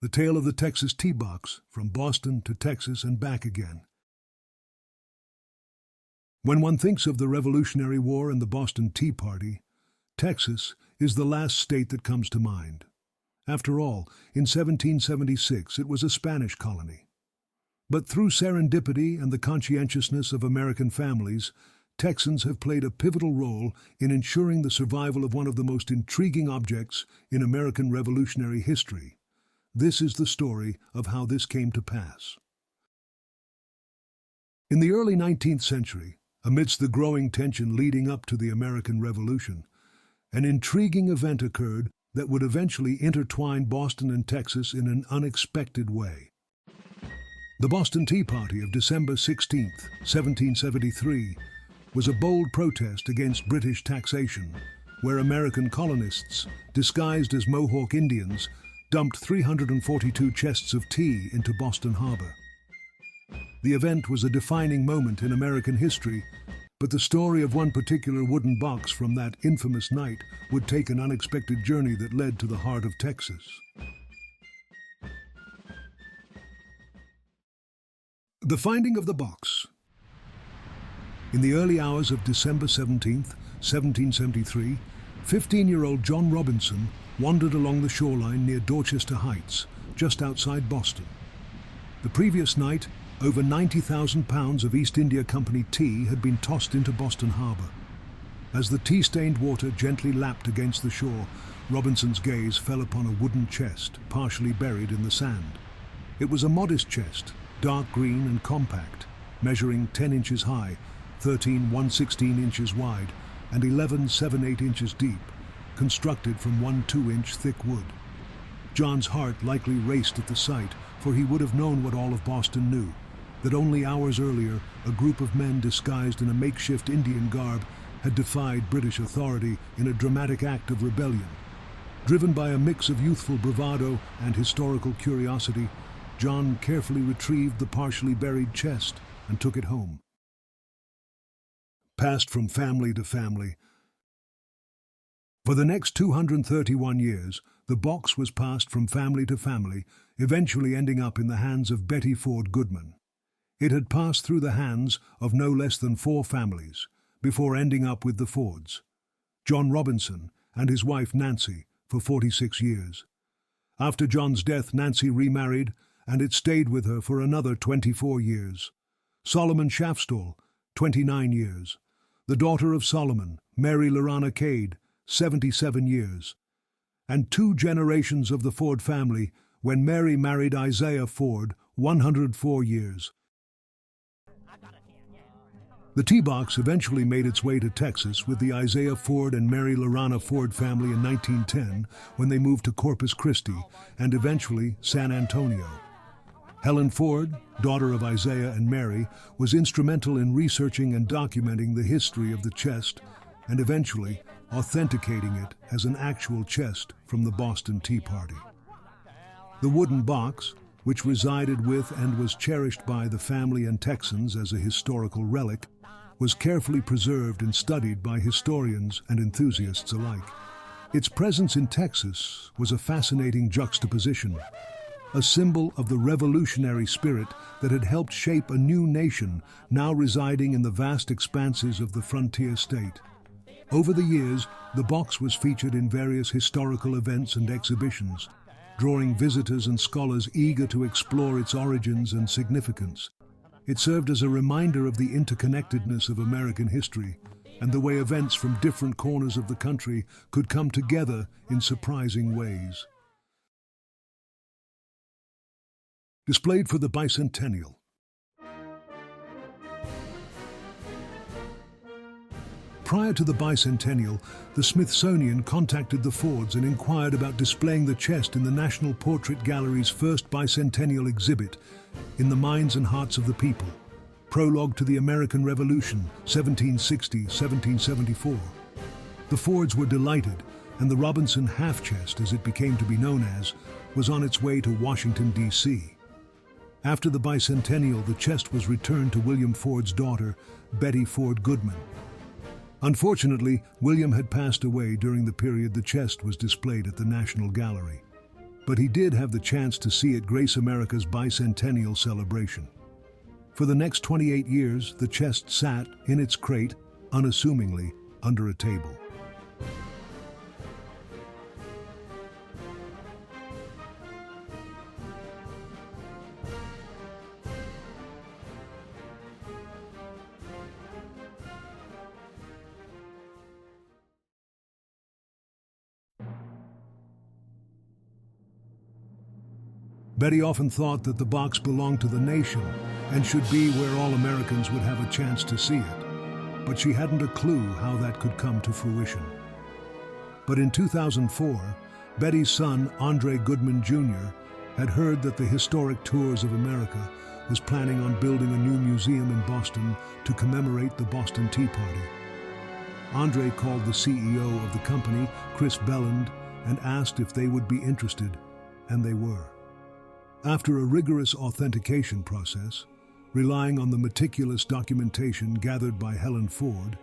The tale of the Texas tea box, from Boston to Texas and back again. When one thinks of the Revolutionary War and the Boston Tea Party, Texas is the last state that comes to mind. After all, in 1776 it was a Spanish colony. But through serendipity and the conscientiousness of American families, Texans have played a pivotal role in ensuring the survival of one of the most intriguing objects in American revolutionary history. This is the story of how this came to pass. In the early 19th century, amidst the growing tension leading up to the American Revolution, an intriguing event occurred that would eventually intertwine Boston and Texas in an unexpected way. The Boston Tea Party of December 16, 1773, was a bold protest against British taxation, where American colonists, disguised as Mohawk Indians, dumped 342 chests of tea into Boston Harbor. The event was a defining moment in American history, but the story of one particular wooden box from that infamous night would take an unexpected journey that led to the heart of Texas. The finding of the box. In the early hours of December 17, 1773, 15-year-old John Robinson wandered along the shoreline near Dorchester Heights, just outside Boston. The previous night, over 90,000 pounds of East India Company tea had been tossed into Boston Harbor. As the tea-stained water gently lapped against the shore, Robinson's gaze fell upon a wooden chest, partially buried in the sand. It was a modest chest, dark green and compact, measuring 10 inches high, 13 1/16 inches wide, and 11 7/8 inches deep, constructed from 1 2-inch thick wood. John's heart likely raced at the sight, for he would have known what all of Boston knew, that only hours earlier a group of men disguised in a makeshift Indian garb had defied British authority in a dramatic act of rebellion. Driven by a mix of youthful bravado and historical curiosity, John carefully retrieved the partially buried chest and took it home. Passed from family to family. For the next 231 years, the box was passed from family to family, eventually ending up in the hands of Betty Ford Goodman. It had passed through the hands of no less than 4 families, before ending up with the Fords, John Robinson and his wife Nancy, for 46 years. After John's death, Nancy remarried, and it stayed with her for another 24 years. Solomon Shaftstall, 29 years. The daughter of Solomon, Mary Lorana Cade, 77 years. And 2 generations of the Ford family, when Mary married Isaiah Ford, 104 years. The tea box eventually made its way to Texas with the Isaiah Ford and Mary Lorana Ford family in 1910, when they moved to Corpus Christi and eventually San Antonio. Helen Ford, daughter of Isaiah and Mary, was instrumental in researching and documenting the history of the chest and eventually authenticating it as an actual chest from the Boston Tea Party. The wooden box, which resided with and was cherished by the family and Texans as a historical relic, was carefully preserved and studied by historians and enthusiasts alike. Its presence in Texas was a fascinating juxtaposition, a symbol of the revolutionary spirit that had helped shape a new nation now residing in the vast expanses of the frontier state. Over the years, the box was featured in various historical events and exhibitions, drawing visitors and scholars eager to explore its origins and significance. It served as a reminder of the interconnectedness of American history and the way events from different corners of the country could come together in surprising ways. Displayed for the bicentennial. Prior to the bicentennial, the Smithsonian contacted the Fords and inquired about displaying the chest in the National Portrait Gallery's first bicentennial exhibit, In the Minds and Hearts of the People, Prologue to the American Revolution, 1760-1774. The Fords were delighted, and the Robinson half-chest, as it became to be known as, was on its way to Washington, D.C. After the bicentennial, the chest was returned to William Ford's daughter, Betty Ford Goodman. Unfortunately, William had passed away during the period the chest was displayed at the National Gallery. but he did have the chance to see it grace America's bicentennial celebration. For the next 28 years, the chest sat in its crate, unassumingly, under a table. Betty often thought that the box belonged to the nation and should be where all Americans would have a chance to see it, but she hadn't a clue how that could come to fruition. But in 2004, Betty's son, Andre Goodman Jr., had heard that the Historic Tours of America was planning on building a new museum in Boston to commemorate the Boston Tea Party. Andre called the CEO of the company, Chris Belland, and asked if they would be interested, and they were. After a rigorous authentication process, relying on the meticulous documentation gathered by Helen Ford,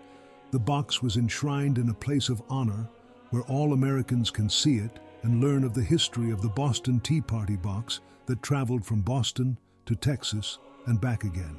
the box was enshrined in a place of honor where all Americans can see it and learn of the history of the Boston Tea Party box that traveled from Boston to Texas and back again.